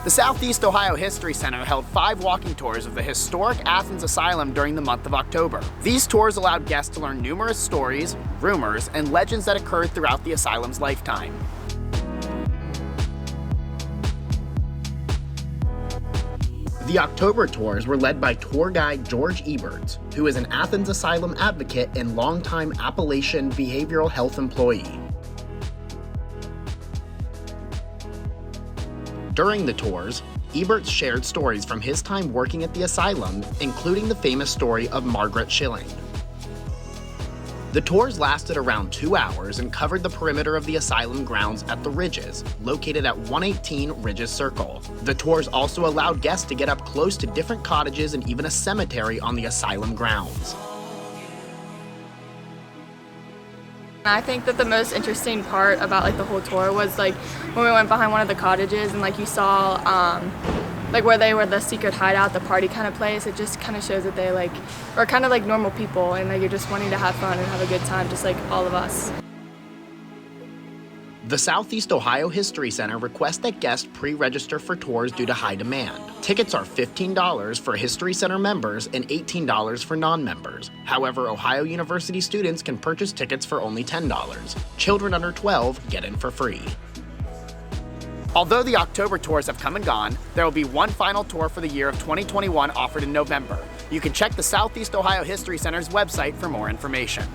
The Southeast Ohio History Center held 5 walking tours of the historic Athens Asylum during the month of October. These tours allowed guests to learn numerous stories, rumors, and legends that occurred throughout the asylum's lifetime. The October tours were led by tour guide George Ebert, who is an Athens Asylum advocate and longtime Appalachian behavioral health employee. During the tours, Ebert shared stories from his time working at the asylum, including the famous story of Margaret Schilling. The tours lasted around 2 hours and covered the perimeter of the asylum grounds at the Ridges, located at 118 Ridges Circle. The tours also allowed guests to get up close to different cottages and even a cemetery on the asylum grounds. I think that the most interesting part about the whole tour was when we went behind one of the cottages and you saw where they were the secret hideout, the party kind of place. It just kind of shows that they are kind of like normal people and you're just wanting to have fun and have a good time, just like all of us. The Southeast Ohio History Center requests that guests pre-register for tours due to high demand. Tickets are $15 for History Center members and $18 for non-members. However, Ohio University students can purchase tickets for only $10. Children under 12 get in for free. Although the October tours have come and gone, there will be one final tour for the year of 2021 offered in November. You can check the Southeast Ohio History Center's website for more information.